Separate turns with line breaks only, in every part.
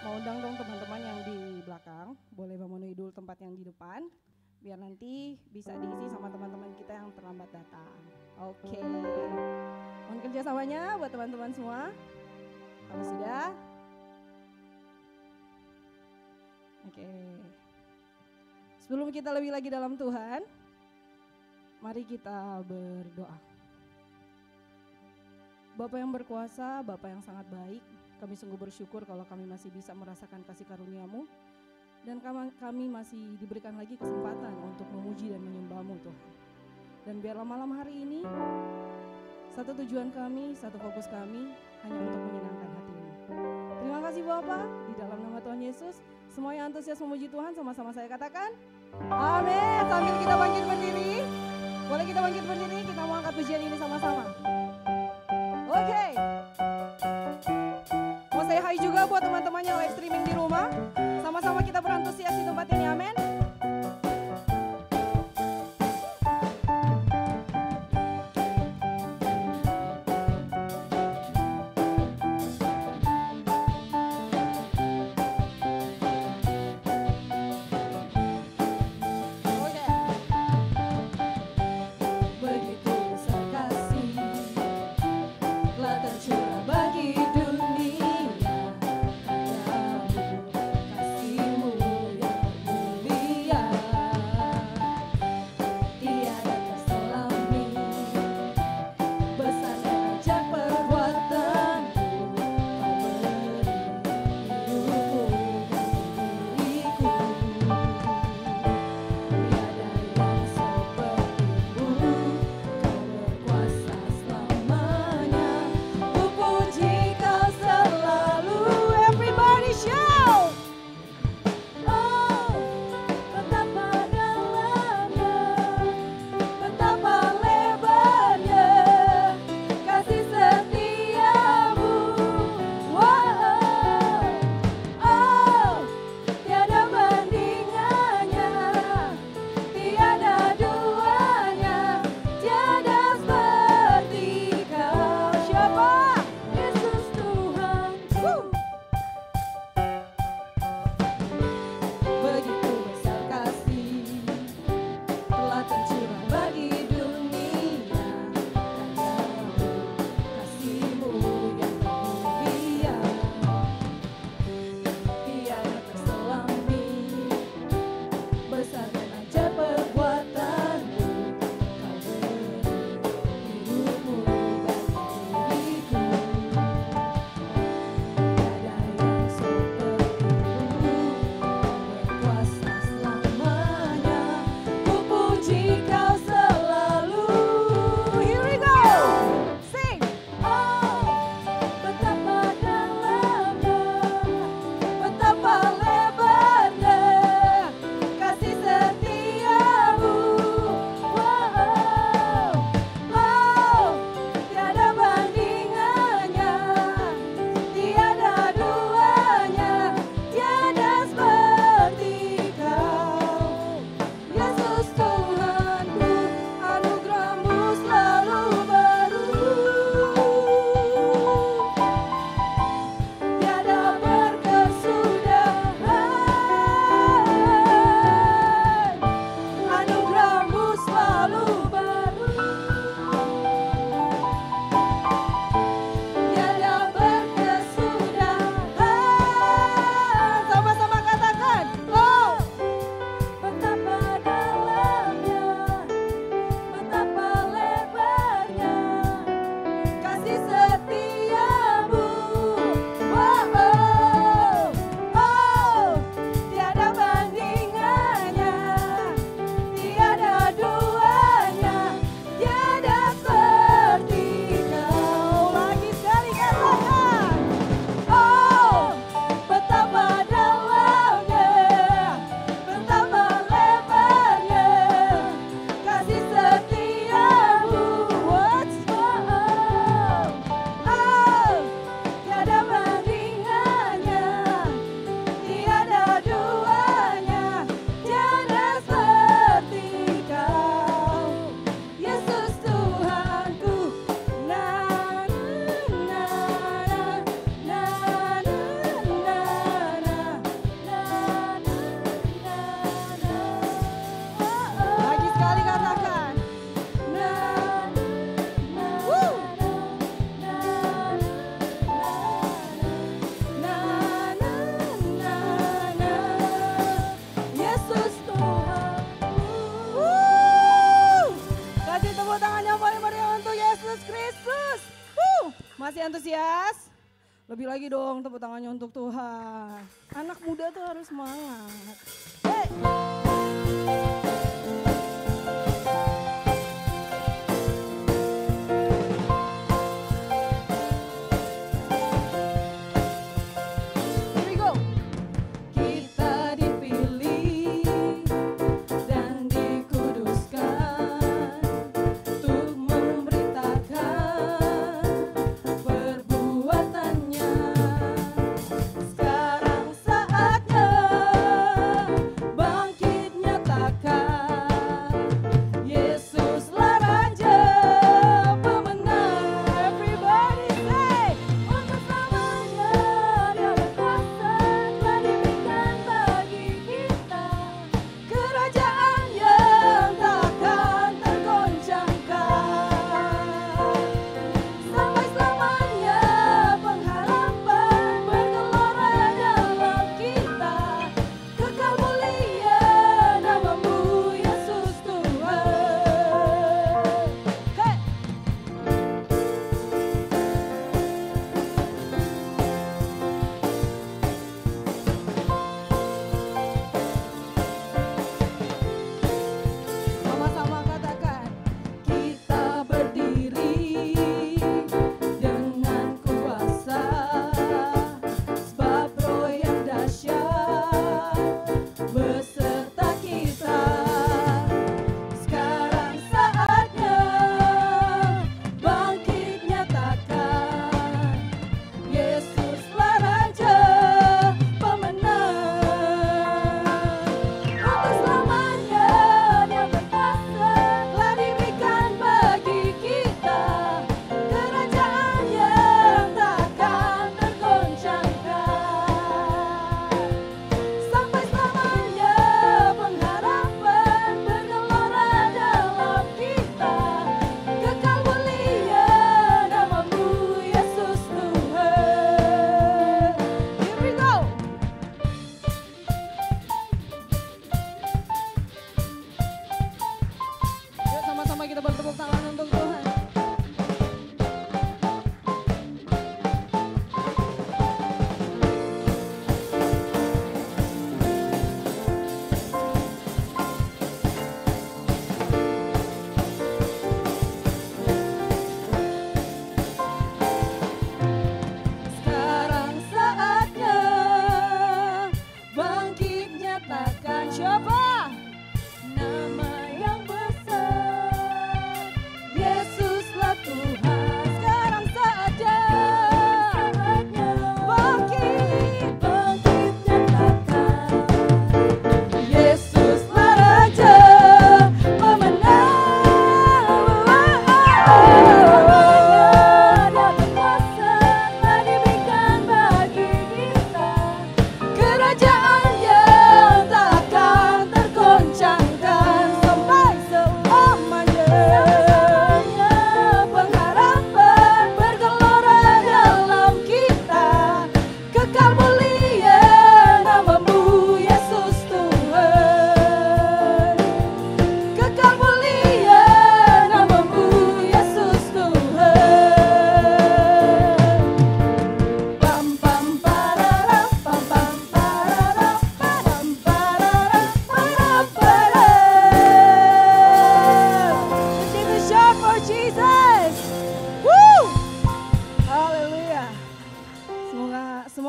Mau undang dong teman-teman yang di belakang, boleh memenuhi dulu tempat yang di depan, biar nanti bisa diisi sama teman-teman kita yang terlambat datang. Oke, mohon kerjasamanya buat teman-teman semua. Kalau sudah, oke. Sebelum kita lebih lagi dalam Tuhan, mari kita berdoa. Bapa yang berkuasa, Bapa yang sangat baik, kami sungguh bersyukur kalau kami masih bisa merasakan kasih karunia-Mu, dan kami masih diberikan lagi kesempatan untuk memuji dan menyembah-Mu Tuhan. Dan biarlah malam hari ini, satu tujuan kami, satu fokus kami, hanya untuk menyenangkan hati-Mu. Terima kasih Bapa, di dalam nama Tuhan Yesus, semua yang antusias memuji Tuhan sama-sama saya katakan, amin. Sambil kita bangkit berdiri, boleh kita bangkit berdiri, kita mau angkat pujian ini sama-sama. Oke. Mau saya hai juga buat teman-teman yang live streaming di rumah. Sama-sama kita berantusias di tempat ini, amin. Bagi dunia, kasih-Mu yang mulia. Lebih lagi dong tepuk tangannya untuk Tuhan. Anak muda tuh harus semangat. Hey!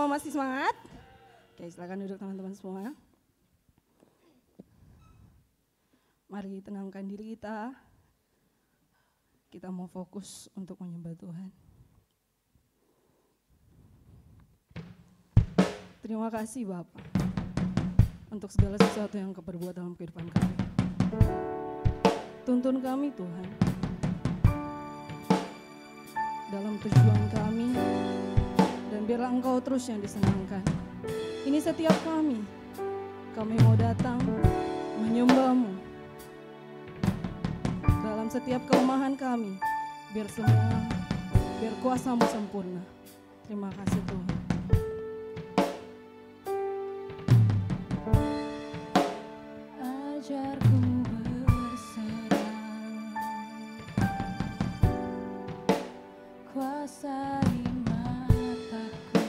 Masih semangat? Oke, silakan duduk teman-teman semua. Mari tenangkan diri kita. Kita mau fokus untuk menyembah Tuhan. Terima kasih Bapak untuk segala sesuatu yang Kau perbuat dalam kehidupan kami. Tuntun kami Tuhan dalam tujuan kami, dan biarlah Engkau terus yang disenangkan. Ini setiap kami mau datang menyembah-Mu. Dalam setiap kelemahan kami, biar kuasa-Mu sempurna. Terima kasih Tuhan. Ajarku berserah, kuasai mataku,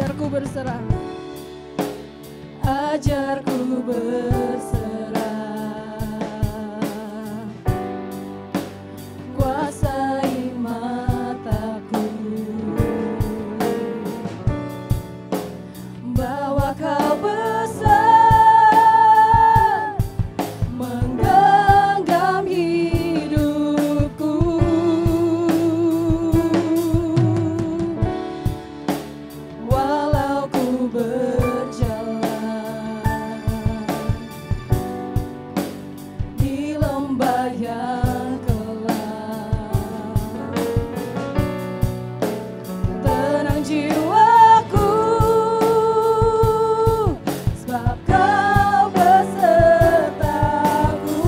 Ajarku berserah, ajarku berserah, kuasai mataku, bahwa kau besar, menggenggam hidupku, walau ku berjalan di lembah yang gelap, tenang jiwaku, sebab kau besertaku.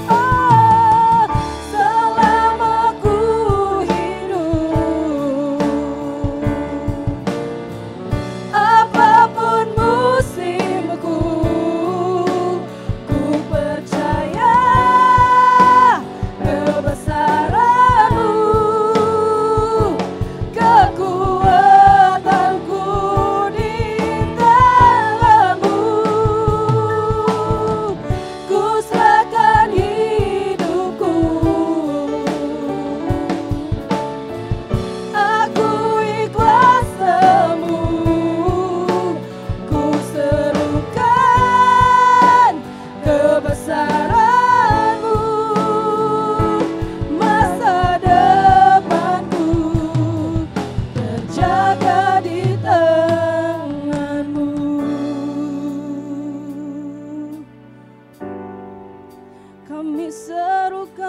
Oh, selama ku hidup, apapun musimku, ku percaya kebesaran-Mu, kekuatanku di dalam-Mu. Ku serahkan hidupku, akui kuasa-Mu, ku serukan kebesaran-Mu, masa depanku terjaga di tangan-Mu. Kami serukan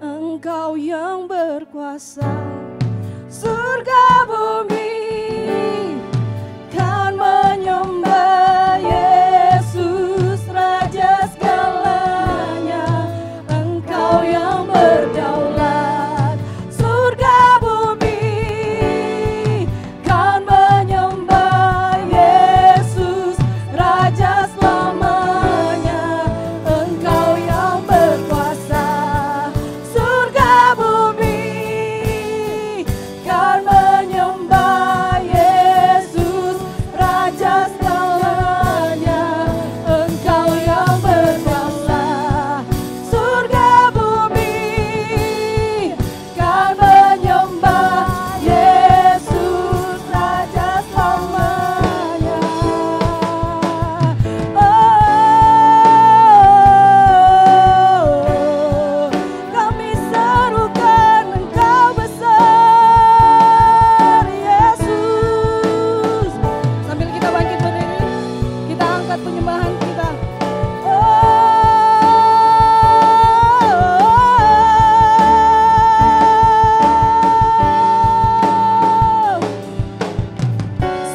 Engkau yang berkuasa, surga bumi kan menyembah Yesus, Raja segalanya. Engkau yang berdaulat, surga bumi kan menyembah Yesus, Raja selamanya. Engkau yang berkuasa, surga bumi kan menyembah Yesus, Raja selamanya. Engkau yang berkuasa, surga bumi kan menyembah Yesus, Raja selamanya. Oh, kami serukan Engkau besar, Yesus. Sambil kita bangkit berdiri, kita angkat penyembahan kita.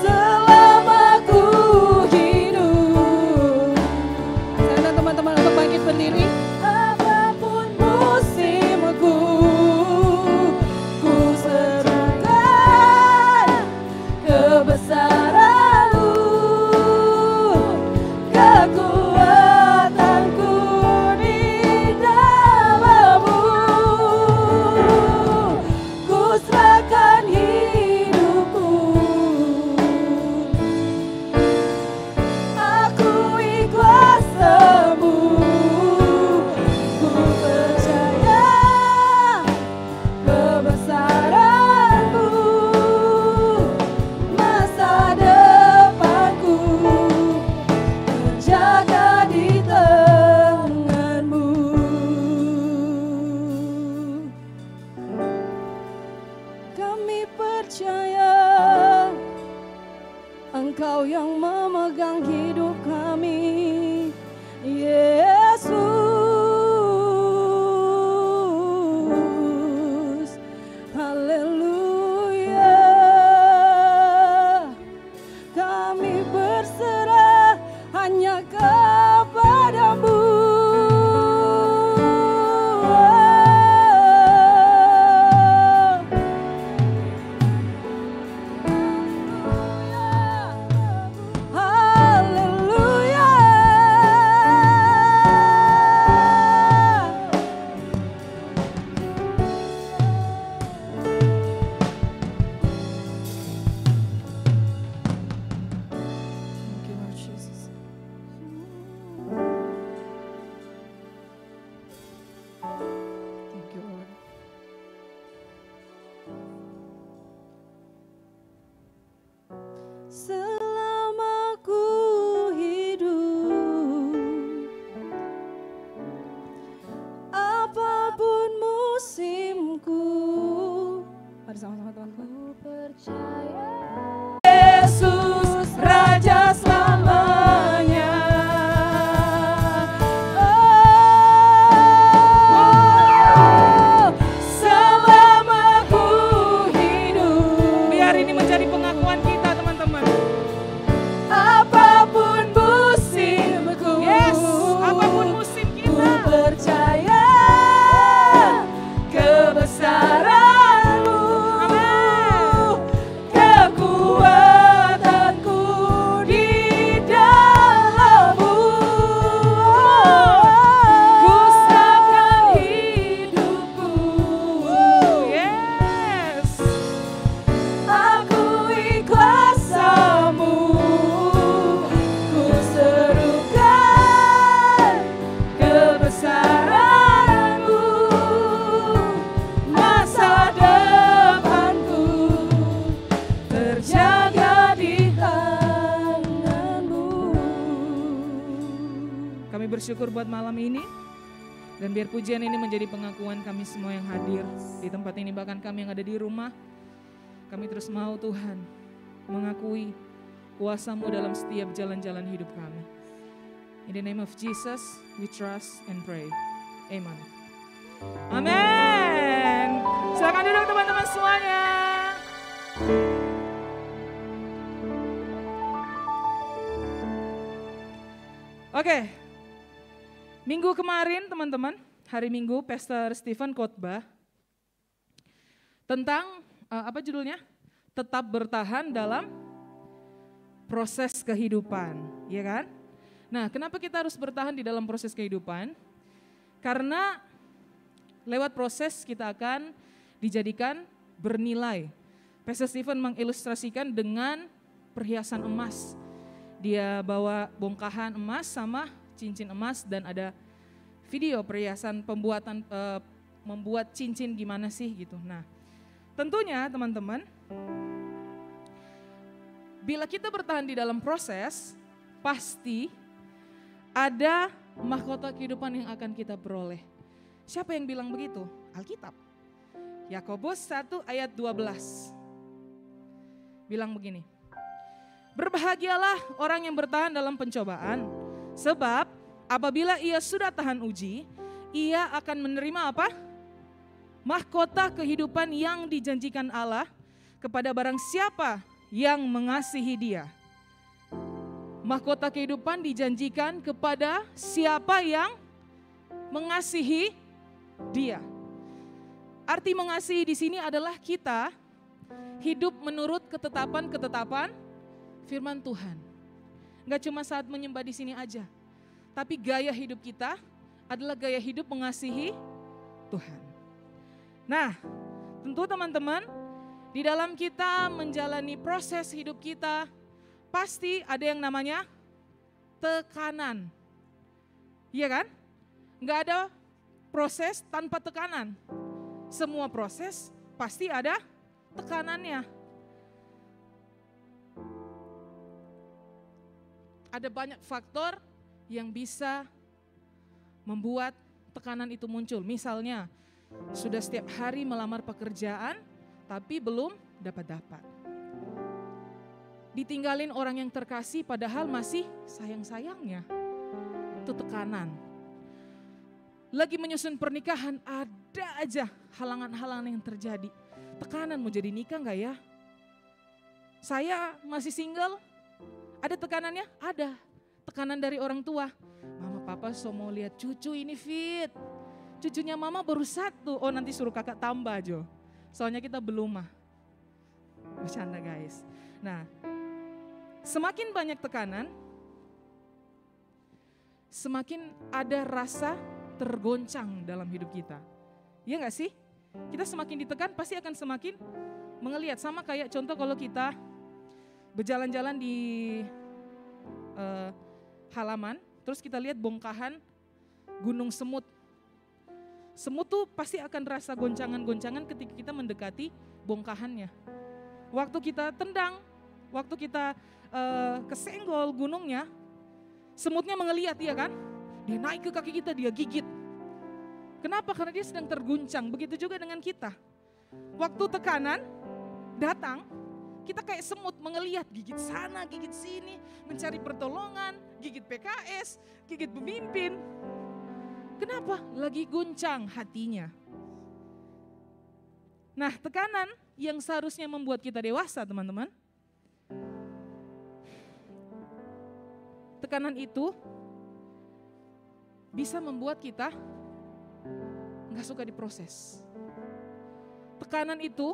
Selama ku hidup, saya dan teman-teman untuk bangkit berdiri. Apapun musimku, ku serukan kebesaran-Mu, kekuatanku di dalam-Mu. Ku serahkan hidupku, akui kuasa-Mu, ku percaya kebesaran-Mu, masa depanku terjaga
Kami bersyukur buat malam ini. Dan biar pujian ini menjadi pengakuan kami semua yang hadir di tempat ini, bahkan kami yang ada di rumah. Kami terus mau Tuhan mengakui kuasa-Mu dalam setiap jalan-jalan hidup kami. In the name of Jesus, we trust and pray. Amen. Amin. Silakan duduk teman-teman semuanya. Oke. Minggu kemarin teman-teman, hari Minggu Pastor Stephen khotbah tentang apa judulnya? Tetap bertahan dalam proses kehidupan, ya kan? Nah, kenapa kita harus bertahan di dalam proses kehidupan? Karena lewat proses kita akan dijadikan bernilai. Pastor Stephen mengilustrasikan dengan perhiasan emas. Dia bawa bongkahan emas sama cincin emas dan ada video perhiasan pembuatan membuat cincin gimana sih gitu. Nah, tentunya teman-teman, bila kita bertahan di dalam proses, pasti ada mahkota kehidupan yang akan kita peroleh. Siapa yang bilang begitu? Alkitab. Yakobus 1 ayat 12. Bilang begini. Berbahagialah orang yang bertahan dalam pencobaan. Sebab apabila ia sudah tahan uji, ia akan menerima apa? Mahkota kehidupan yang dijanjikan Allah kepada barang siapa yang mengasihi Dia. Mahkota kehidupan dijanjikan kepada siapa yang mengasihi Dia. Arti mengasihi di sini adalah kita hidup menurut ketetapan-ketetapan firman Tuhan. Enggak cuma saat menyembah di sini aja, tapi gaya hidup kita adalah gaya hidup mengasihi Tuhan. Nah, tentu teman-teman, di dalam kita menjalani proses hidup kita, pasti ada yang namanya tekanan. Iya kan? Enggak ada proses tanpa tekanan. Semua proses pasti ada tekanannya. Ada banyak faktor yang bisa membuat tekanan itu muncul. Misalnya, sudah setiap hari melamar pekerjaan, tapi belum dapat-dapat. Ditinggalin orang yang terkasih padahal masih sayang-sayangnya. Itu tekanan. Lagi menyusun pernikahan, ada aja halangan-halangan yang terjadi. Tekanan, mau jadi nikah gak ya? Saya masih single. Ada tekanannya? Ada. Tekanan dari orang tua. Mama papa so mau lihat cucu ini fit. Cucunya mama baru 1. Oh nanti suruh kakak tambah Jo. Soalnya kita belum mah. Bercanda guys. Nah, semakin banyak tekanan, semakin ada rasa tergoncang dalam hidup kita. Iya gak sih? Kita semakin ditekan pasti akan semakin mengeliat. Sama kayak contoh kalau kita berjalan-jalan di halaman, terus kita lihat bongkahan gunung semut. Semut tuh pasti akan rasa goncangan-goncangan ketika kita mendekati bongkahannya. Waktu kita tendang, waktu kita kesenggol gunungnya, semutnya mengeliat ya kan? Dia naik ke kaki kita, dia gigit. Kenapa? Karena dia sedang terguncang. Begitu juga dengan kita. Waktu tekanan datang, kita kayak semut mengeliat, gigit sana, gigit sini, mencari pertolongan, gigit PKS, gigit pemimpin. Kenapa? Lagi guncang hatinya. Nah, tekanan yang seharusnya membuat kita dewasa, teman-teman. Tekanan itu bisa membuat kita nggak suka diproses. Tekanan itu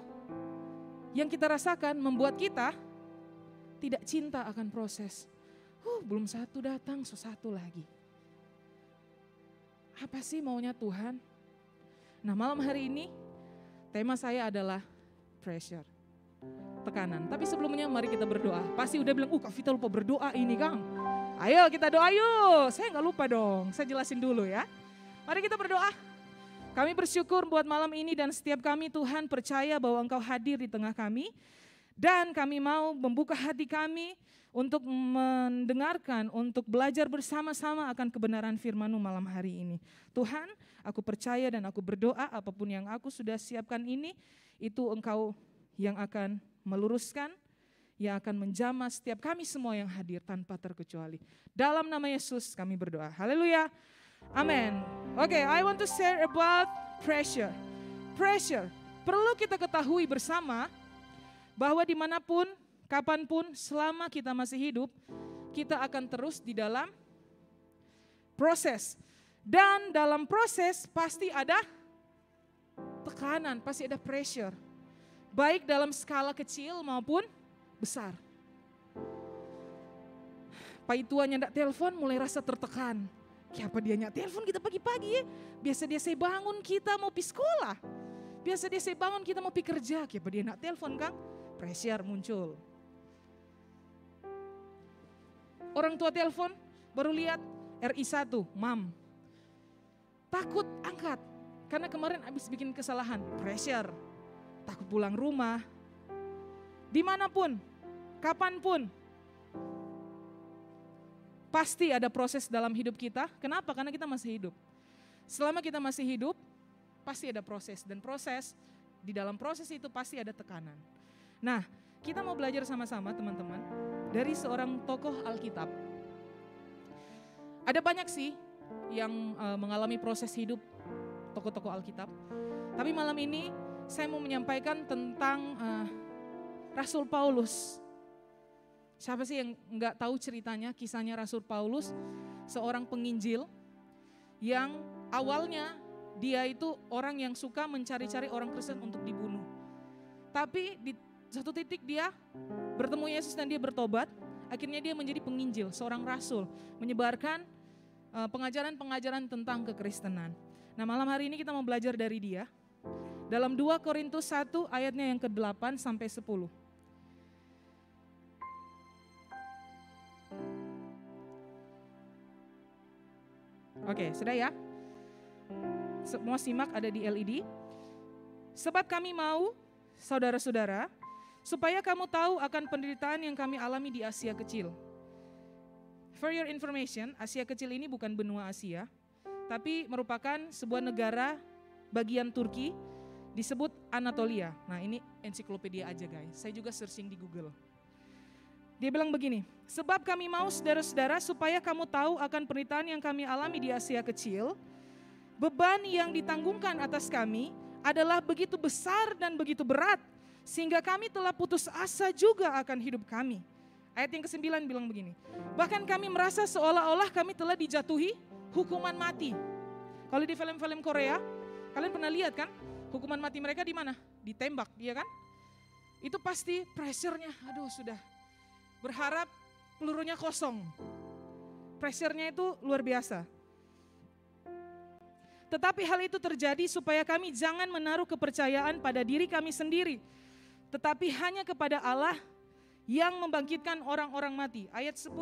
yang kita rasakan membuat kita tidak cinta akan proses. Belum satu datang, satu lagi. Apa sih maunya Tuhan? Nah, malam hari ini tema saya adalah pressure, tekanan. Tapi sebelumnya mari kita berdoa. Pasti udah bilang, Kak Vita lupa berdoa ini Kang. Ayo kita doa yuk. Saya nggak lupa dong, saya jelasin dulu ya. Mari kita berdoa. Kami bersyukur buat malam ini dan setiap kami Tuhan percaya bahwa Engkau hadir di tengah kami. Dan kami mau membuka hati kami untuk mendengarkan, untuk belajar bersama-sama akan kebenaran firman-Mu malam hari ini. Tuhan, aku percaya dan aku berdoa apapun yang aku sudah siapkan ini, itu Engkau yang akan meluruskan, yang akan menjamah setiap kami semua yang hadir tanpa terkecuali. Dalam nama Yesus kami berdoa. Haleluya. Amin. Oke, I want to share about pressure. Pressure. Perlu kita ketahui bersama bahwa dimanapun, kapanpun, selama kita masih hidup, kita akan terus di dalam proses. Dan dalam proses pasti ada tekanan, pasti ada pressure. Baik dalam skala kecil maupun besar. Pai tua nyandak telepon mulai rasa tertekan. Kenapa dia nyak telepon kita pagi-pagi ya? Biasa dia saya bangun kita mau pergi sekolah. Biasa dia saya bangun kita mau pergi kerja. Kenapa dia nak telepon Kang? Pressure muncul. Orang tua telepon baru lihat RI1, mam. Takut angkat. Karena kemarin habis bikin kesalahan. Pressure. Takut pulang rumah. Dimanapun, kapanpun. Pasti ada proses dalam hidup kita. Kenapa? Karena kita masih hidup. Selama kita masih hidup, pasti ada proses. Dan proses, di dalam proses itu pasti ada tekanan. Nah, kita mau belajar sama-sama teman-teman dari seorang tokoh Alkitab. Ada banyak sih yang mengalami proses hidup tokoh-tokoh Alkitab. Tapi malam ini saya mau menyampaikan tentang Rasul Paulus. Siapa sih yang nggak tahu ceritanya, kisahnya Rasul Paulus, seorang penginjil yang awalnya dia itu orang yang suka mencari-cari orang Kristen untuk dibunuh. Tapi di satu titik dia bertemu Yesus dan dia bertobat, akhirnya dia menjadi penginjil, seorang rasul, menyebarkan pengajaran-pengajaran tentang kekristenan. Nah malam hari ini kita mau belajar dari dia, dalam 2 Korintus 1 ayatnya yang ke-8 sampai 10. Oke, sudah ya? Semua simak ada di LED. Sebab kami mau, saudara-saudara, supaya kamu tahu akan penderitaan yang kami alami di Asia Kecil. For your information, Asia Kecil ini bukan benua Asia, tapi merupakan sebuah negara bagian Turki, disebut Anatolia. Nah ini ensiklopedia aja guys, saya juga searching di Google. Dia bilang begini, sebab kami mau saudara-saudara supaya kamu tahu akan penderitaan yang kami alami di Asia Kecil, beban yang ditanggungkan atas kami adalah begitu besar dan begitu berat, sehingga kami telah putus asa juga akan hidup kami. Ayat yang ke-9 bilang begini, bahkan kami merasa seolah-olah kami telah dijatuhi hukuman mati. Kalau di film-film Korea, kalian pernah lihat kan, hukuman mati mereka di mana? Ditembak, iya kan? Itu pasti pressure-nya, aduh sudah. Berharap pelurunya kosong. Pressure-nya itu luar biasa. Tetapi hal itu terjadi supaya kami jangan menaruh kepercayaan pada diri kami sendiri, tetapi hanya kepada Allah yang membangkitkan orang-orang mati. Ayat 10.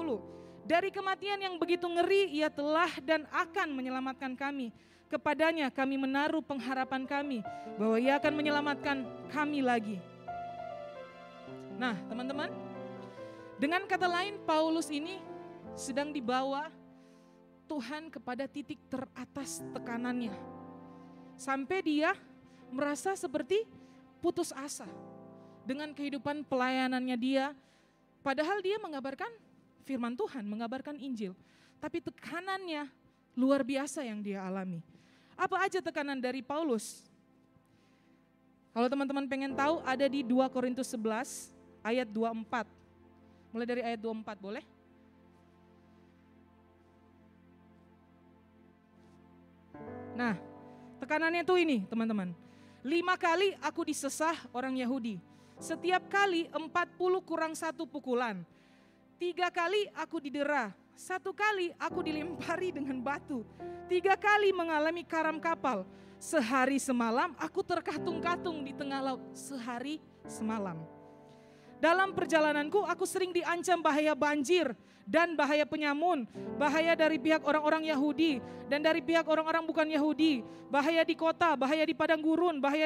Dari kematian yang begitu ngeri ia telah dan akan menyelamatkan kami. Kepadanya kami menaruh pengharapan kami bahwa ia akan menyelamatkan kami lagi. Nah teman-teman, dengan kata lain, Paulus ini sedang dibawa Tuhan kepada titik teratas tekanannya. Sampai dia merasa seperti putus asa dengan kehidupan pelayanannya dia. Padahal dia mengabarkan firman Tuhan, mengabarkan Injil. Tapi tekanannya luar biasa yang dia alami. Apa aja tekanan dari Paulus? Kalau teman-teman pengen tahu, ada di 2 Korintus 11 ayat 24. Mulai dari ayat 24 boleh? Nah, tekanannya tuh ini teman-teman. 5 kali aku disesah orang Yahudi. Setiap kali 40 kurang 1 pukulan. 3 kali aku didera. 1 kali aku dilempari dengan batu. 3 kali mengalami karam kapal. Sehari semalam aku terkatung-katung di tengah laut. Sehari semalam. Dalam perjalananku aku sering diancam bahaya banjir dan bahaya penyamun, bahaya dari pihak orang-orang Yahudi dan dari pihak orang-orang bukan Yahudi, bahaya di kota, bahaya di padang gurun, bahaya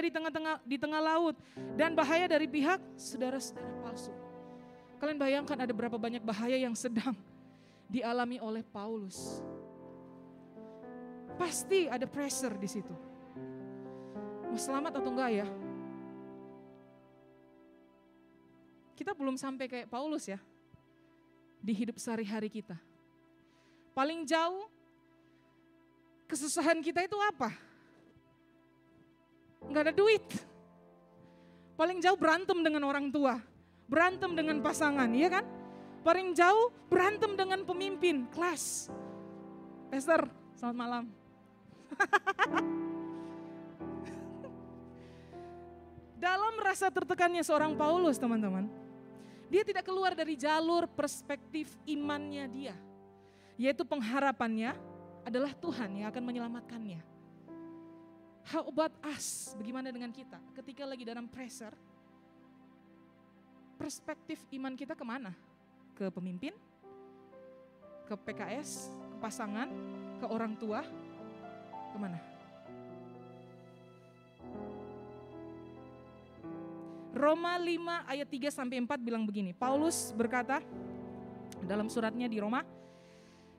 di tengah laut, dan bahaya dari pihak saudara-saudara palsu. Kalian bayangkan ada berapa banyak bahaya yang sedang dialami oleh Paulus. Pasti ada pressure di situ. Mau selamat atau enggak ya? Kita belum sampai kayak Paulus ya, di hidup sehari-hari kita. Paling jauh, kesusahan kita itu apa? Enggak ada duit. Paling jauh berantem dengan orang tua, berantem dengan pasangan, iya kan? Paling jauh berantem dengan pemimpin kelas. Esther, selamat malam. Dalam rasa tertekannya seorang Paulus, teman-teman, dia tidak keluar dari jalur perspektif imannya dia, yaitu pengharapannya adalah Tuhan yang akan menyelamatkannya. How about us? Bagaimana dengan kita? Ketika lagi dalam pressure, perspektif iman kita kemana? Ke pemimpin? Ke PKS? Ke pasangan? Ke orang tua? Kemana? Roma 5 ayat 3-4 bilang begini, Paulus berkata dalam suratnya di Roma,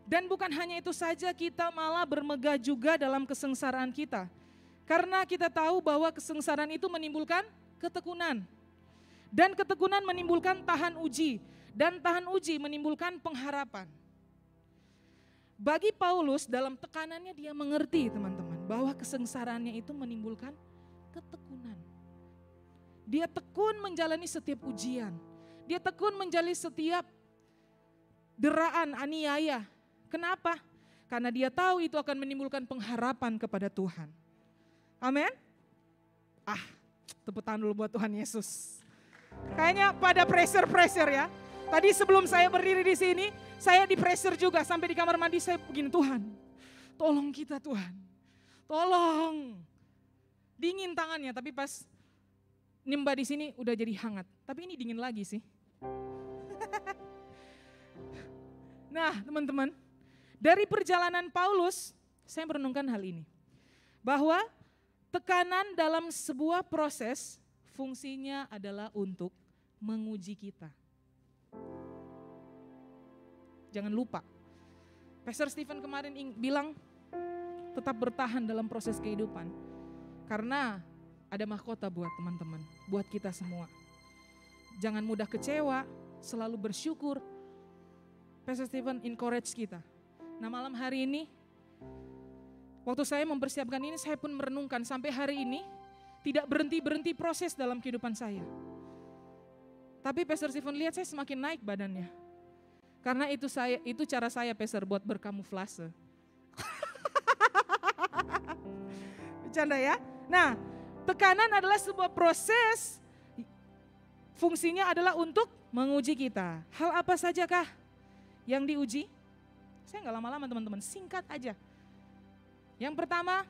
dan bukan hanya itu saja, kita malah bermegah juga dalam kesengsaraan kita. Karena kita tahu bahwa kesengsaraan itu menimbulkan ketekunan. Dan ketekunan menimbulkan tahan uji. Dan tahan uji menimbulkan pengharapan. Bagi Paulus dalam tekanannya dia mengerti, teman-teman, bahwa kesengsaraannya itu menimbulkan ketekunan. Dia tekun menjalani setiap ujian. Dia tekun menjalani setiap deraan, aniaya. Kenapa? Karena dia tahu itu akan menimbulkan pengharapan kepada Tuhan. Amin? Tepuk tangan dulu buat Tuhan Yesus. Kayaknya pada pressure ya. Tadi sebelum saya berdiri di sini, saya di pressure juga. Sampai di kamar mandi saya begini, Tuhan, tolong kita Tuhan. Tolong. Dingin tangannya, tapi pas nimba di sini udah jadi hangat. Tapi ini dingin lagi sih. Nah, teman-teman, dari perjalanan Paulus, saya merenungkan hal ini. Bahwa tekanan dalam sebuah proses fungsinya adalah untuk menguji kita. Jangan lupa, Pastor Stephen kemarin bilang tetap bertahan dalam proses kehidupan. Karena ada mahkota buat teman-teman, buat kita semua. Jangan mudah kecewa, selalu bersyukur. Pastor Stephen encourage kita. Nah, malam hari ini, waktu saya mempersiapkan ini, saya pun merenungkan sampai hari ini, tidak berhenti-berhenti proses dalam kehidupan saya. Tapi Pastor Stephen lihat saya semakin naik badannya. Karena itu cara saya, Pastor, buat berkamuflase. Bercanda ya? Nah, tekanan adalah sebuah proses, fungsinya adalah untuk menguji kita. Hal apa sajakah yang diuji? Saya nggak lama-lama teman-teman, singkat aja. Yang pertama,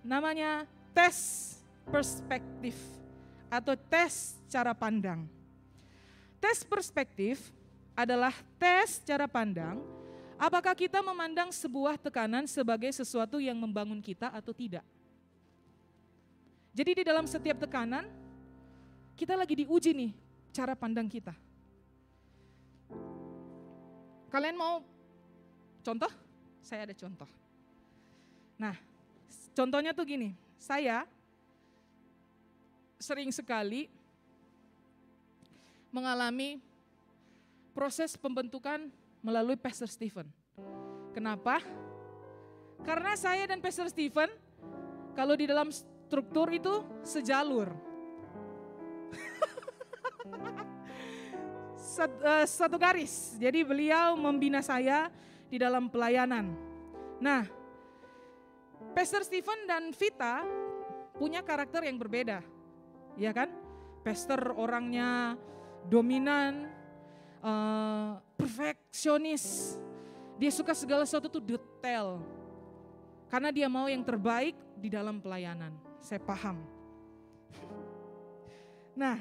namanya tes perspektif atau tes cara pandang. Tes perspektif adalah tes cara pandang, apakah kita memandang sebuah tekanan sebagai sesuatu yang membangun kita atau tidak. Jadi di dalam setiap tekanan, kita lagi diuji nih cara pandang kita. Kalian mau contoh? Saya ada contoh. Nah, contohnya tuh gini, saya sering sekali mengalami proses pembentukan melalui Pastor Stephen. Kenapa? Karena saya dan Pastor Stephen, kalau di dalam struktur itu sejalur. Satu garis. Jadi beliau membina saya di dalam pelayanan. Nah, Pastor Stephen dan Vita punya karakter yang berbeda. Ya kan? Pastor orangnya dominan, perfeksionis. Dia suka segala sesuatu tuh detail. Karena dia mau yang terbaik di dalam pelayanan. Saya paham. Nah,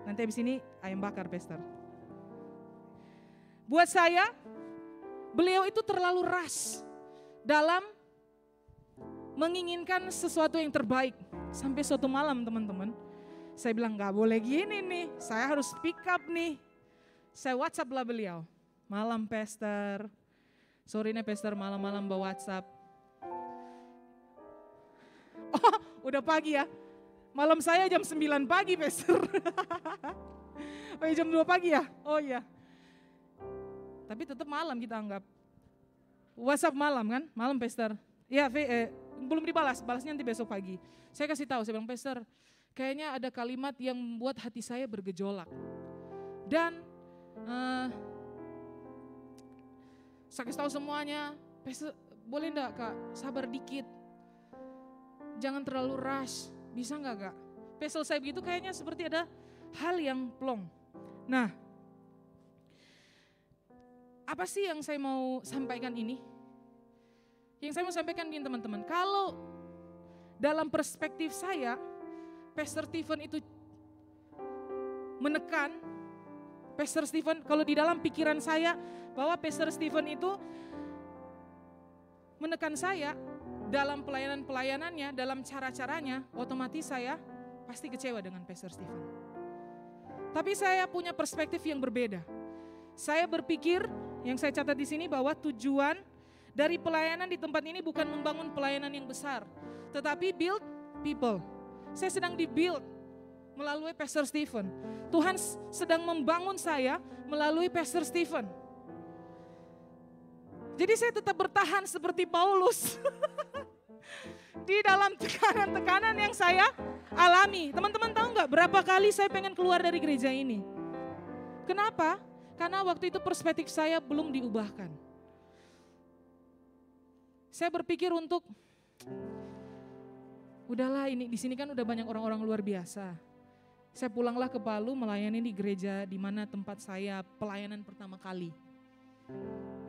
Nanti habis ini ayam bakar, Pastor. Buat saya, beliau itu terlalu ras dalam menginginkan sesuatu yang terbaik. Sampai suatu malam teman-teman, saya bilang gak boleh gini nih, saya harus pick up nih. Saya WhatsApp lah beliau, malam Pastor, sorry nih Pastor malam-malam bawa WhatsApp. Oh udah pagi ya, malam saya jam 9 pagi Pastor. Oh jam 2 pagi ya, oh iya. Tapi tetap malam kita anggap. WhatsApp malam kan, malam Pastor. Ya belum dibalas, balasnya nanti besok pagi. Saya kasih tahu, saya bilang Pastor, kayaknya ada kalimat yang membuat hati saya bergejolak. Dan saya kasih tahu semuanya, Pastor boleh enggak Kak, sabar dikit. Jangan terlalu rush, bisa enggak Kak? Pastor saya begitu kayaknya seperti ada hal yang plong. Nah, apa sih yang saya mau sampaikan ini? Yang saya mau sampaikan ini teman-teman, kalau dalam perspektif saya, Pastor Stephen itu menekan, Pastor Stephen, kalau di dalam pikiran saya, bahwa Pastor Stephen itu menekan saya dalam pelayanan-pelayanannya, dalam cara-caranya, otomatis saya pasti kecewa dengan Pastor Stephen. Tapi saya punya perspektif yang berbeda. Saya berpikir, yang saya catat di sini bahwa tujuan dari pelayanan di tempat ini bukan membangun pelayanan yang besar, tetapi build people. Saya sedang di-build melalui Pastor Stephen. Tuhan sedang membangun saya melalui Pastor Stephen. Jadi saya tetap bertahan seperti Paulus di dalam tekanan-tekanan yang saya alami. Teman-teman tahu nggak berapa kali saya pengen keluar dari gereja ini? Kenapa? Karena waktu itu perspektif saya belum diubahkan. Saya berpikir untuk, udahlah ini di sini kan udah banyak orang-orang luar biasa. Saya pulanglah ke Palu melayani di gereja di mana tempat saya pelayanan pertama kali.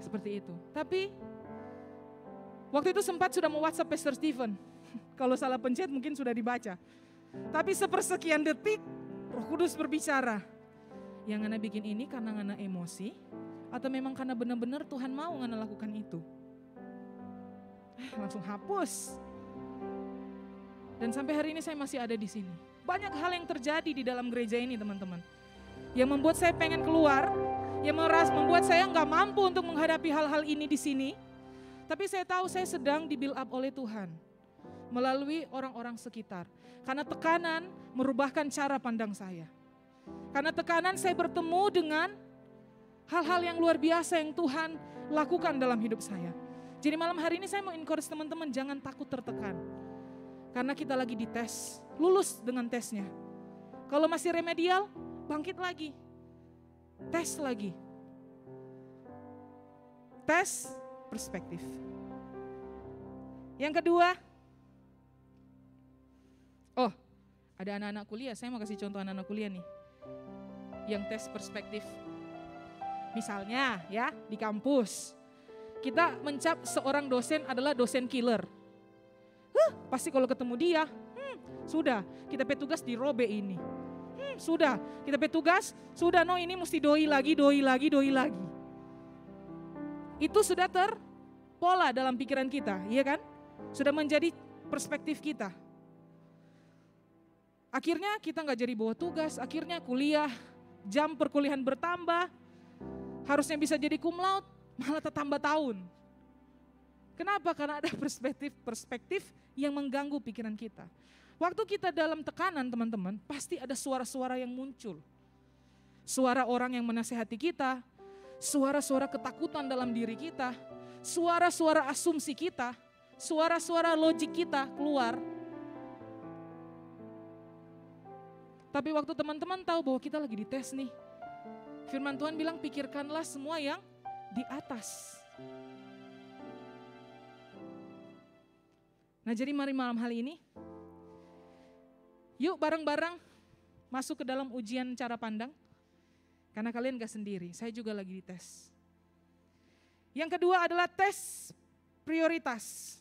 Seperti itu. Tapi waktu itu sempat sudah mau WhatsApp Pastor Stephen. Kalau salah pencet mungkin sudah dibaca. Tapi sepersekian detik Roh Kudus berbicara. Yang Ngana bikin ini karena Ngana emosi atau memang karena benar-benar Tuhan mau Ngana lakukan itu? Langsung hapus. Dan sampai hari ini saya masih ada di sini. Banyak hal yang terjadi di dalam gereja ini teman-teman. Yang membuat saya pengen keluar, yang membuat saya nggak mampu untuk menghadapi hal-hal ini di sini. Tapi saya tahu saya sedang di-build up oleh Tuhan melalui orang-orang sekitar. Karena tekanan merubahkan cara pandang saya. Karena tekanan saya bertemu dengan hal-hal yang luar biasa yang Tuhan lakukan dalam hidup saya. Jadi malam hari ini saya mau encourage teman-teman jangan takut tertekan. Karena kita lagi dites, lulus dengan tesnya. Kalau masih remedial, bangkit lagi. Tes lagi. Tes perspektif. Yang kedua, ada anak-anak kuliah, saya mau kasih contoh anak-anak kuliah nih. Yang tes perspektif. Misalnya ya, di kampus, kita mencap seorang dosen adalah dosen killer. Pasti kalau ketemu dia, sudah kita petugas di robe ini. Sudah kita petugas, sudah ini mesti doi lagi. Itu sudah terpola dalam pikiran kita, iya kan? Sudah menjadi perspektif kita. Akhirnya kita gak jadi bawa tugas, akhirnya kuliah, jam perkuliahan bertambah, harusnya bisa jadi cum laude, malah tertambah tahun. Kenapa? Karena ada perspektif yang mengganggu pikiran kita. Waktu kita dalam tekanan teman-teman, pasti ada suara-suara yang muncul. Suara orang yang menasehati kita, suara-suara ketakutan dalam diri kita, suara-suara asumsi kita, suara-suara logik kita keluar. Tapi waktu teman-teman tahu bahwa kita lagi dites nih, firman Tuhan bilang pikirkanlah semua yang di atas. Nah jadi mari malam hari ini, yuk bareng-bareng masuk ke dalam ujian cara pandang. Karena kalian gak sendiri, saya juga lagi dites. Yang kedua adalah tes prioritas.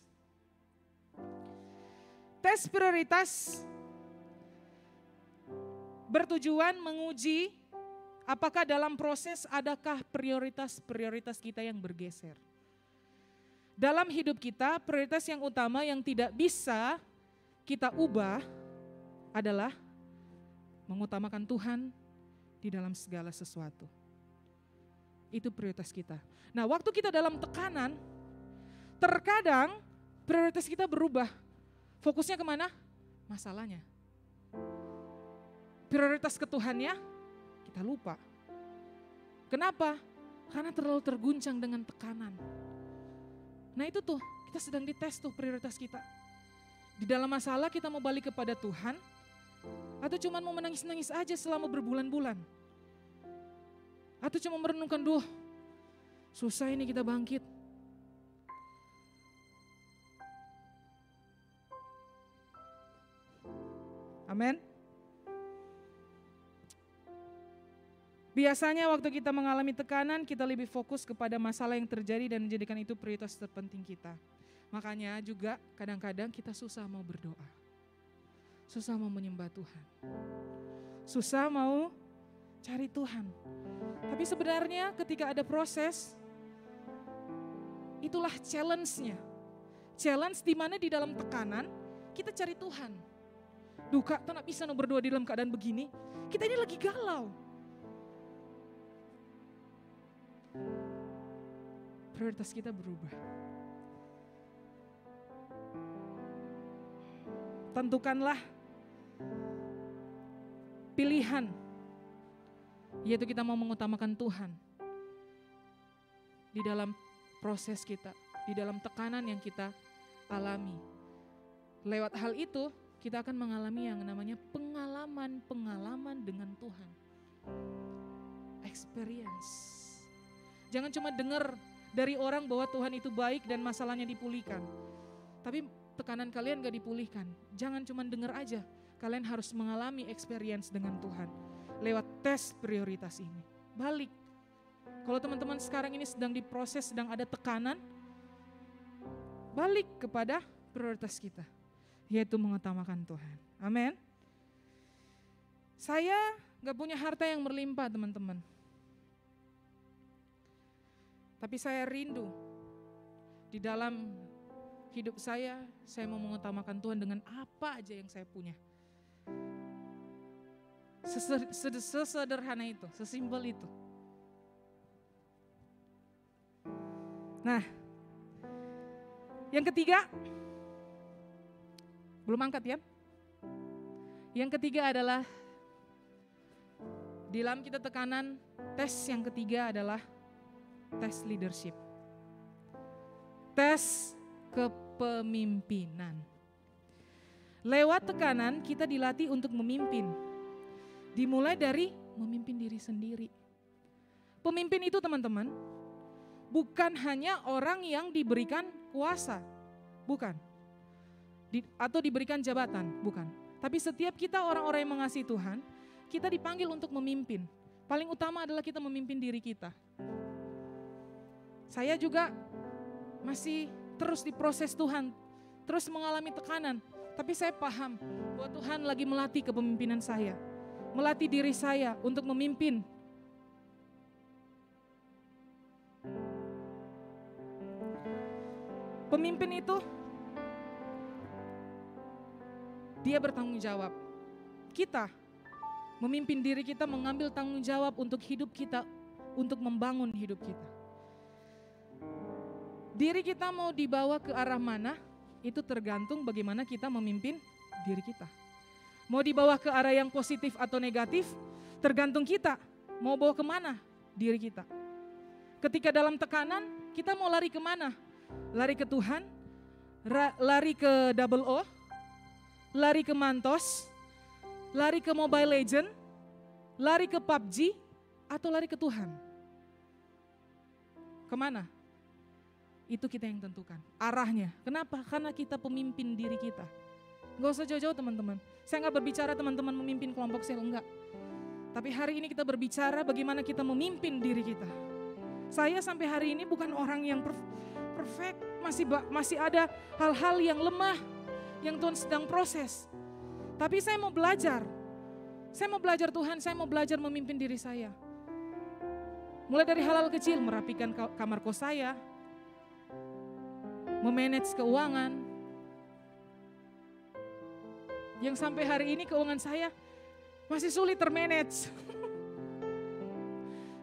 Tes prioritas bertujuan menguji apakah dalam proses adakah prioritas-prioritas kita yang bergeser. Dalam hidup kita, prioritas yang utama yang tidak bisa kita ubah adalah mengutamakan Tuhan di dalam segala sesuatu. Itu prioritas kita. Nah, waktu kita dalam tekanan, terkadang prioritas kita berubah. Fokusnya kemana? Masalahnya. Prioritas ke Tuhannya, kita lupa. Kenapa? Karena terlalu terguncang dengan tekanan. Nah itu tuh, kita sedang dites tuh prioritas kita. Di dalam masalah kita mau balik kepada Tuhan, atau cuma mau menangis-nangis aja selama berbulan-bulan. Atau cuma merenungkan, duh susah ini kita bangkit. Amin. Biasanya waktu kita mengalami tekanan, kita lebih fokus kepada masalah yang terjadi dan menjadikan itu prioritas terpenting kita. Makanya juga kadang-kadang kita susah mau berdoa. Susah mau menyembah Tuhan. Susah mau cari Tuhan. Tapi sebenarnya ketika ada proses, itulah challenge-nya. Challenge di mana di dalam tekanan kita cari Tuhan. Duh Kak, tak bisa berdoa di dalam keadaan begini. Kita ini lagi galau. Prioritas kita berubah. Tentukanlah pilihan, yaitu kita mau mengutamakan Tuhan di dalam proses kita, di dalam tekanan yang kita alami. Lewat hal itu, kita akan mengalami yang namanya pengalaman dengan Tuhan. Experience. Jangan cuma dengar dari orang bahwa Tuhan itu baik dan masalahnya dipulihkan. Tapi tekanan kalian gak dipulihkan. Jangan cuma dengar aja. Kalian harus mengalami experience dengan Tuhan. Lewat tes prioritas ini. Balik. Kalau teman-teman sekarang ini sedang diproses, sedang ada tekanan. Balik kepada prioritas kita. Yaitu mengutamakan Tuhan. Amin. Saya gak punya harta yang berlimpah teman-teman. Tapi saya rindu di dalam hidup saya mau mengutamakan Tuhan dengan apa aja yang saya punya. Sesederhana itu, sesimpel itu. Nah, yang ketiga, belum angkat ya? Yang ketiga adalah, di dalam kita tekanan, tes yang ketiga adalah tes leadership. Tes kepemimpinan. Lewat tekanan kita dilatih untuk memimpin. Dimulai dari memimpin diri sendiri. Pemimpin itu teman-teman, bukan hanya orang yang diberikan kuasa. Bukan. Atau diberikan jabatan. Bukan. Tapi setiap kita orang-orang yang mengasihi Tuhan, kita dipanggil untuk memimpin. Paling utama adalah kita memimpin diri kita. Saya juga masih terus diproses Tuhan, terus mengalami tekanan. Tapi saya paham bahwa Tuhan lagi melatih kepemimpinan saya, melatih diri saya untuk memimpin. Pemimpin itu, dia bertanggung jawab. Kita memimpin diri kita, mengambil tanggung jawab untuk hidup kita, untuk membangun hidup kita. Diri kita mau dibawa ke arah mana, itu tergantung bagaimana kita memimpin diri kita. Mau dibawa ke arah yang positif atau negatif, tergantung kita mau bawa kemana diri kita. Ketika dalam tekanan, kita mau lari kemana? Lari ke Tuhan, lari ke Double O, lari ke Mantos, lari ke Mobile Legend, lari ke PUBG, atau lari ke Tuhan? Kemana? Itu kita yang tentukan arahnya. Kenapa? Karena kita pemimpin diri kita. Gak usah jauh-jauh teman-teman. Saya gak berbicara teman-teman memimpin kelompok sel, enggak. Tapi hari ini kita berbicara bagaimana kita memimpin diri kita. Saya sampai hari ini bukan orang yang perfect. Masih ada hal-hal yang lemah yang Tuhan sedang proses. Tapi saya mau belajar Saya mau belajar Tuhan, saya mau belajar memimpin diri saya. Mulai dari hal-hal kecil, merapikan kamar kos saya, memanage keuangan. Yang sampai hari ini keuangan saya masih sulit termanage.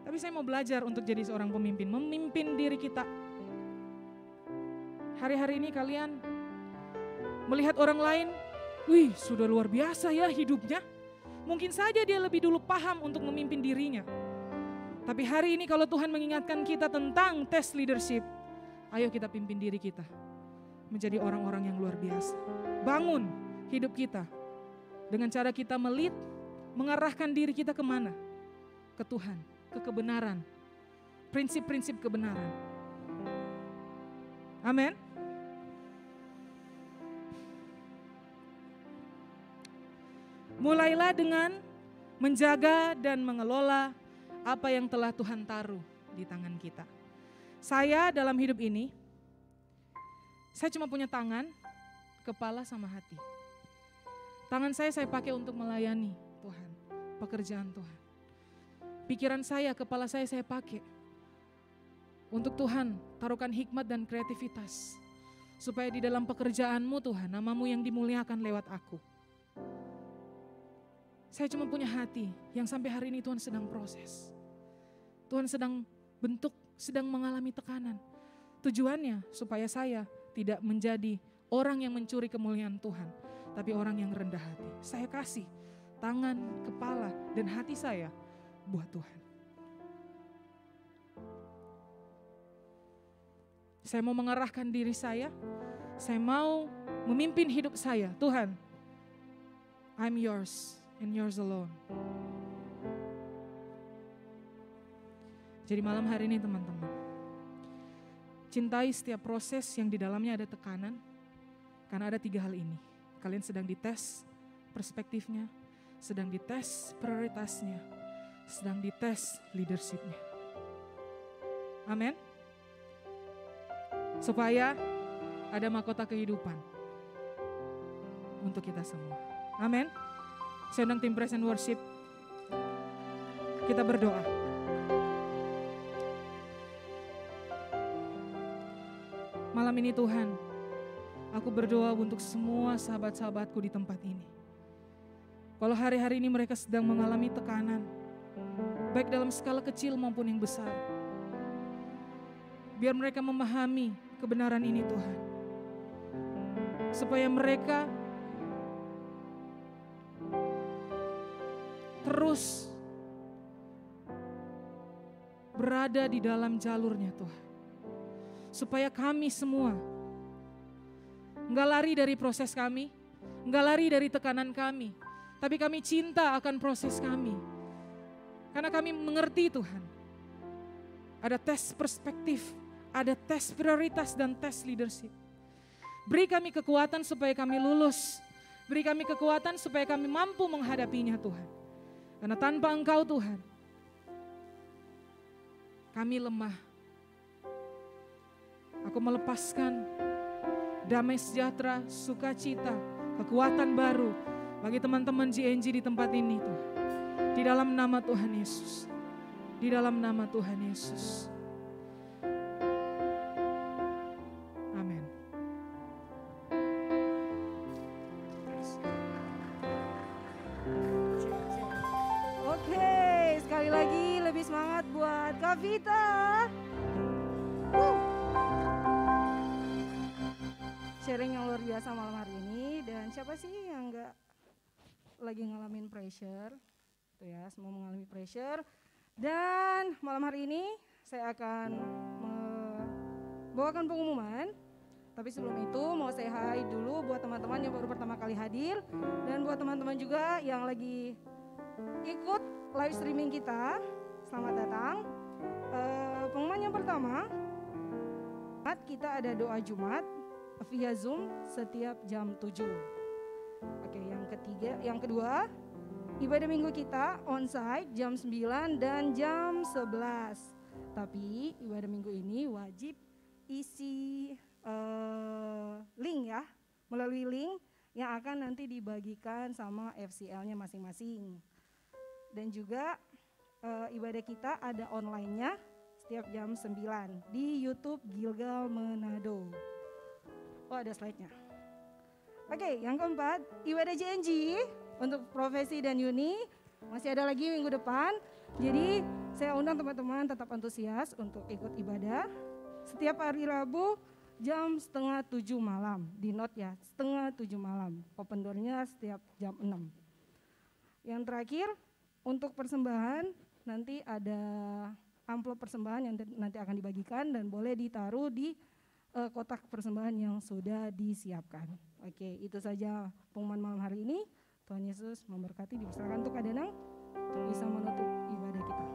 Tapi saya mau belajar untuk jadi seorang pemimpin, memimpin diri kita. Hari-hari ini kalian melihat orang lain, wih sudah luar biasa ya hidupnya. Mungkin saja dia lebih dulu paham untuk memimpin dirinya. Tapi hari ini kalau Tuhan mengingatkan kita tentang tes leadership, ayo kita pimpin diri kita menjadi orang-orang yang luar biasa. Bangun hidup kita dengan cara kita melit, mengarahkan diri kita kemana? Ke Tuhan, ke kebenaran, prinsip-prinsip kebenaran. Amin. Mulailah dengan menjaga dan mengelola apa yang telah Tuhan taruh di tangan kita. Saya dalam hidup ini, saya cuma punya tangan, kepala sama hati. Tangan saya pakai untuk melayani Tuhan, pekerjaan Tuhan. Pikiran saya, kepala saya pakai untuk Tuhan taruhkan hikmat dan kreativitas. Supaya di dalam pekerjaanmu Tuhan, namamu yang dimuliakan lewat aku. Saya cuma punya hati yang sampai hari ini Tuhan sedang proses. Tuhan sedang bentuk, sedang mengalami tekanan. Tujuannya supaya saya tidak menjadi orang yang mencuri kemuliaan Tuhan, tapi orang yang rendah hati. Saya kasih tangan, kepala, dan hati saya buat Tuhan. Saya mau mengarahkan diri saya mau memimpin hidup saya. Tuhan, I'm yours and yours alone. Jadi malam hari ini teman-teman, cintai setiap proses yang di dalamnya ada tekanan, karena ada 3 hal ini. Kalian sedang dites perspektifnya, sedang dites prioritasnya, sedang dites leadershipnya. Amin. Supaya ada mahkota kehidupan untuk kita semua. Amin. Saya undang tim praise and worship. Kita berdoa. Malam ini Tuhan, aku berdoa untuk semua sahabat-sahabatku di tempat ini. Kalau hari-hari ini mereka sedang mengalami tekanan, baik dalam skala kecil maupun yang besar, biar mereka memahami kebenaran ini Tuhan. Supaya mereka terus berada di dalam jalurnya Tuhan. Supaya kami semua enggak lari dari proses kami, enggak lari dari tekanan kami, tapi kami cinta akan proses kami. Karena kami mengerti Tuhan, ada tes perspektif, ada tes prioritas dan tes leadership. Beri kami kekuatan supaya kami lulus, beri kami kekuatan supaya kami mampu menghadapinya Tuhan. Karena tanpa Engkau Tuhan, kami lemah. Aku melepaskan damai sejahtera, sukacita, kekuatan baru bagi teman-teman GNG di tempat ini Tuhan. Di dalam nama Tuhan Yesus. Di dalam nama Tuhan Yesus. Amin.
Oke, sekali lagi lebih semangat buat Kak Vita. Sharing yang luar biasa malam hari ini. Dan siapa sih yang enggak lagi ngalamin pressure? Tuh ya, semua mengalami pressure. Dan malam hari ini saya akan membawakan pengumuman. Tapi sebelum itu mau say hi dulu buat teman-teman yang baru pertama kali hadir. Dan buat teman-teman juga yang lagi ikut live streaming kita, selamat datang. Pengumuman yang pertama, kita ada doa Jumat via Zoom setiap jam 7. Oke, yang kedua, ibadah minggu kita onsite jam 9 dan jam 11. Tapi ibadah minggu ini wajib isi link ya, melalui link yang akan nanti dibagikan sama FCL-nya masing-masing. Dan juga ibadah kita ada online-nya setiap jam 9 di YouTube Gilgal Manado. Oh, ada slide-nya. Oke, yang keempat, ibadah JNG untuk Profesi dan Yuni masih ada lagi minggu depan. Jadi saya undang teman-teman tetap antusias untuk ikut ibadah setiap hari Rabu jam 6:30 malam. Di note ya, 6:30 malam. Open door-nya setiap jam 6. Yang terakhir, untuk persembahan nanti ada amplop persembahan yang nanti akan dibagikan dan boleh ditaruh di kotak persembahan yang sudah disiapkan. Oke, itu saja pengumuman malam hari ini. Tuhan Yesus memberkati. Dipersilakan untuk Kak Danang untuk bisa menutup ibadah kita.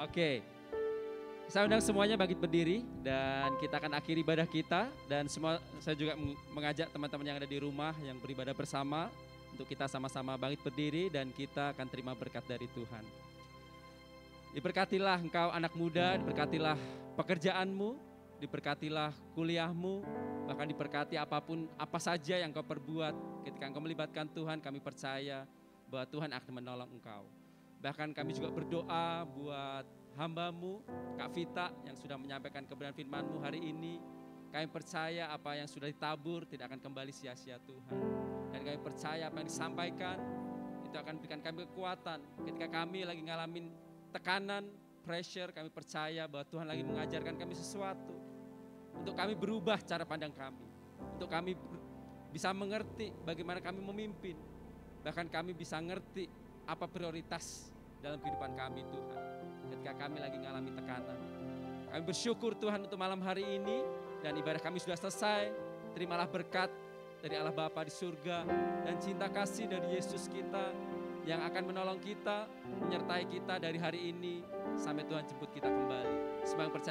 Oke, saya undang semuanya bangkit berdiri dan kita akan akhiri ibadah kita. Dan semua saya juga mengajak teman-teman yang ada di rumah yang beribadah bersama untuk kita sama-sama bangkit berdiri dan kita akan terima berkat dari Tuhan. Diberkatilah engkau anak muda, diberkatilah pekerjaanmu, diberkatilah kuliahmu, bahkan diberkati apapun apa saja yang kau perbuat. Ketika engkau melibatkan Tuhan, kami percaya bahwa Tuhan akan menolong engkau. Bahkan kami juga berdoa buat hamba-Mu, Kak Vita yang sudah menyampaikan kebenaran firman-Mu hari ini. Kami percaya apa yang sudah ditabur tidak akan kembali sia-sia Tuhan. Dan kami percaya apa yang disampaikan itu akan berikan kami kekuatan. Ketika kami lagi ngalamin tekanan, pressure, kami percaya bahwa Tuhan lagi mengajarkan kami sesuatu. Untuk kami berubah cara pandang kami. Untuk kami bisa mengerti bagaimana kami memimpin. Bahkan kami bisa ngerti apa prioritas dalam kehidupan kami Tuhan. Ketika kami lagi ngalami tekanan. Kami bersyukur Tuhan untuk malam hari ini. Dan ibadah kami sudah selesai. Terimalah berkat dari Allah Bapa di surga. Dan cinta kasih dari Yesus kita yang akan menolong kita, menyertai kita dari hari ini sampai Tuhan jemput kita kembali. Semoga percaya.